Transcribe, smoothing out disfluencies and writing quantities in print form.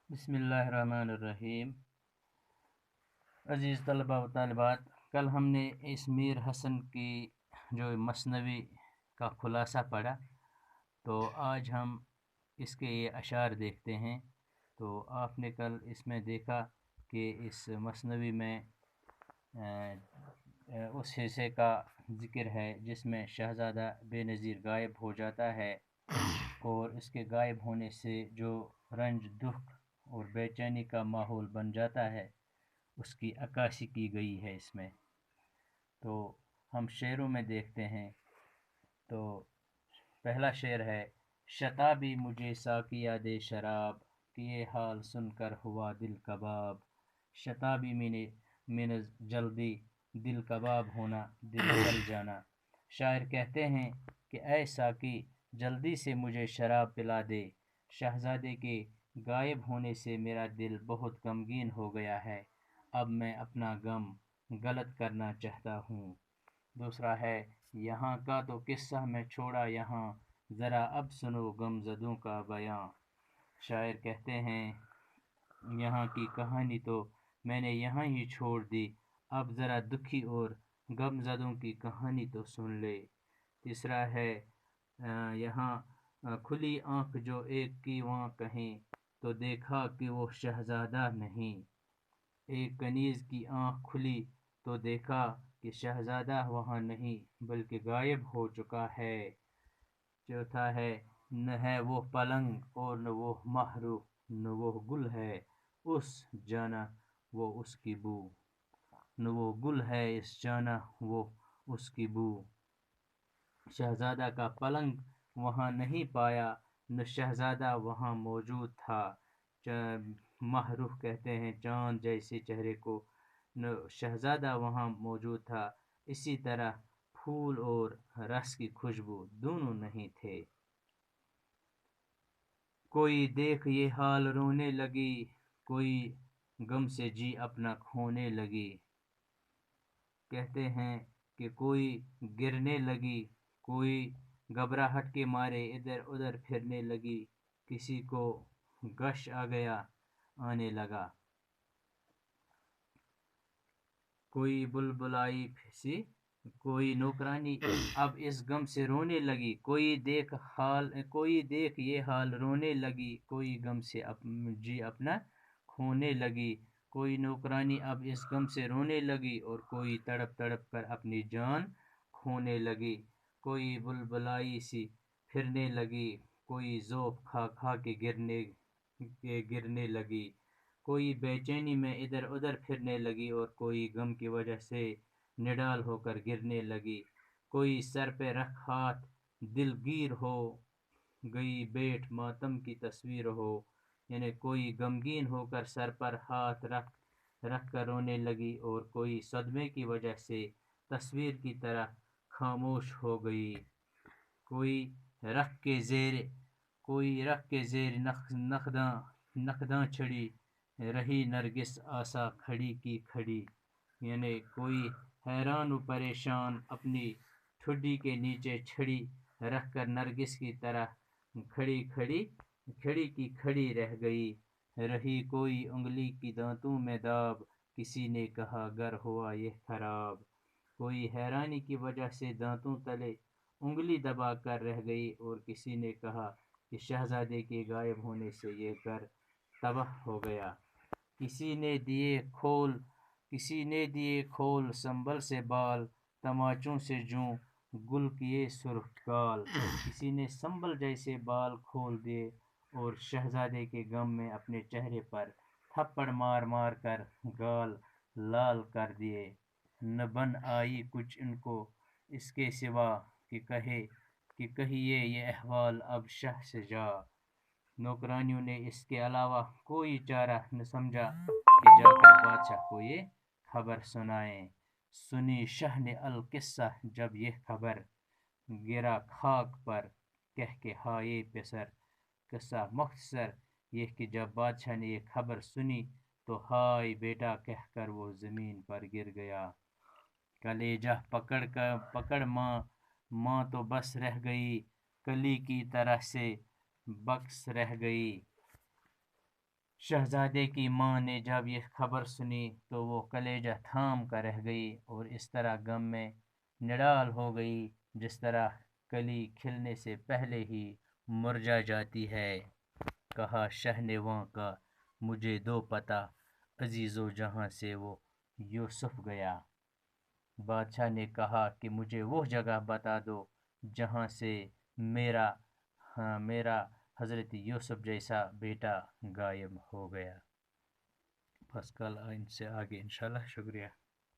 بسم اللہ الرحمن الرحیم۔ عزیز طلبہ و طالبات، کل ہم نے اس میر حسن کی جو مثنوی کا خلاصہ پڑھا، تو آج ہم اس کے یہ اشعار دیکھتے ہیں۔ تو آپ نے کل اس میں دیکھا کہ اس مثنوی میں اس حصے کا ذکر ہے جس میں شہزادہ بے نظیر غائب ہو جاتا ہے، اور اس کے غائب ہونے سے جو رنج، دکھ اور بے چینی کا ماحول بن جاتا ہے، اس کی عکاسی کی گئی ہے اس میں۔ تو ہم شعروں میں دیکھتے ہیں۔ تو پہلا شعر ہے: شتابی مجھے ساقیہ دے شراب، کہ یہ حال سن کر ہوا دل کباب۔ شتابی من جلدی، دل کباب ہونا، دل جل جانا۔ شاعر کہتے ہیں کہ اے ساقی، جلدی سے مجھے شراب پلا دے، شہزادے کے غائب ہونے سے میرا دل بہت غمگین ہو گیا ہے، اب میں اپنا غم غلط کرنا چاہتا ہوں۔ دوسرا ہے: یہاں کا تو قصہ میں چھوڑا یہاں، ذرا اب سنو غم زدوں کا بیاں۔ شاعر کہتے ہیں یہاں کی کہانی تو میں نے یہاں ہی چھوڑ دی، اب ذرا دکھی اور غم زدوں کی کہانی تو سن لے۔ تیسرا ہے: یہاں کھلی آنکھ جو ایک کی وہاں کہیں، تو دیکھا کہ وہ شہزادہ نہیں۔ ایک کنیز کی آنکھ کھلی تو دیکھا کہ شہزادہ وہاں نہیں، بلکہ غائب ہو چکا ہے۔ چوتھا ہے: نہ ہے وہ پلنگ اور نہ وہ مہرو، نہ وہ گل ہے اس جانا وہ اس کی بو۔ نہ وہ گل ہے اس جانا وہ اس کی بو۔ شہزادہ کا پلنگ وہاں نہیں پایا، نہ شہزادہ وہاں موجود تھا۔ مہرو کہتے ہیں چاند جیسے چہرے کو، نہ شہزادہ وہاں موجود تھا۔ اسی طرح پھول اور رس کی خوشبو دونوں نہیں تھے۔ کوئی دیکھ یہ حال رونے لگی، کوئی غم سے جی اپنا کھونے لگی۔ کہتے ہیں کہ کوئی گرنے لگی، کوئی گھبراہٹ کے مارے ادھر ادھر پھرنے لگی، کسی کو غش آ گیا، آنے لگا۔ کوئی بلبلائی سی، کوئی نوکرانی اب اس غم سے رونے لگی، کوئی دیکھ یہ حال رونے لگی، کوئی غم سے جی اپنا کھونے لگی۔ کوئی نوکرانی اب اس غم سے رونے لگی، اور کوئی تڑپ تڑپ کر اپنی جان کھونے لگی۔ کوئی بلبلائی سی پھرنے لگی، کوئی ذوق کھا کھا کے گرنے لگی۔ کوئی بے چینی میں ادھر ادھر پھرنے لگی، اور کوئی غم کی وجہ سے نڈال ہو کر گرنے لگی۔ کوئی سر پہ رکھ ہاتھ دل گیر ہو گئی، بیٹھ ماتم کی تصویر ہو، یعنی کوئی غمگین ہو کر سر پر ہاتھ رکھ کر رونے لگی، اور کوئی صدمے کی وجہ سے تصویر کی طرح خاموش ہو گئی۔ کوئی رکھ کے زیر نخداں چڑھی رہی نرگس آسا کھڑی کی کھڑی، یعنی کوئی حیران و پریشان اپنی ٹھڈی کے نیچے چھڑی رکھ کر نرگس کی طرح کھڑی کی کھڑی رہ گئی۔ رہی کوئی انگلی کی دانتوں میں داب، کسی نے کہا گر ہوا یہ خراب۔ کوئی حیرانی کی وجہ سے دانتوں تلے انگلی دبا کر رہ گئی، اور کسی نے کہا کہ شہزادے کے غائب ہونے سے یہ گھر تباہ ہو گیا۔ کسی نے دیے کھول سنبل سے بال، تماچوں سے جوں گل کیے سرخ گال۔ کسی نے سنبل جیسے بال کھول دیے، اور شہزادے کے غم میں اپنے چہرے پر تھپڑ مار مار کر گال لال کر دیے۔ نہ بن آئی کچھ ان کو اس کے سوا، کہ کہیے یہ احوال اب شاہ سے جا۔ نوکرانیوں نے اس کے علاوہ کوئی چارہ نہ سمجھا کہ جا کر بادشاہ کو یہ خبر سنائیں۔ سنی شاہ نے القصہ جب یہ خبر، گرا خاک پر کہہ کے ہائے پسر۔ قصہ مختصر یہ کہ جب بادشاہ نے یہ خبر سنی تو ہائے بیٹا کہہ کر وہ زمین پر گر گیا۔ کلیجہ پکڑ ماں تو بس رہ گئی، کلی کی طرح سے بکس رہ گئی۔ شہزادے کی ماں نے جب یہ خبر سنی تو وہ کلیجہ تھام کر رہ گئی اور اس طرح غم میں نڈال ہو گئی جس طرح کلی کھلنے سے پہلے ہی مرجھا جاتی ہے۔ کہا شاہ نے وہاں کا مجھے دو پتہ عزیزو جہاں سے وہ یوسف گیا۔ بادشاہ نے کہا کہ مجھے وہ جگہ بتا دو جہاں سے میرا حضرت یوسف جیسا بیٹا غائب ہو گیا۔ بس کل ان سے آگے انشاءاللہ۔ شکریہ۔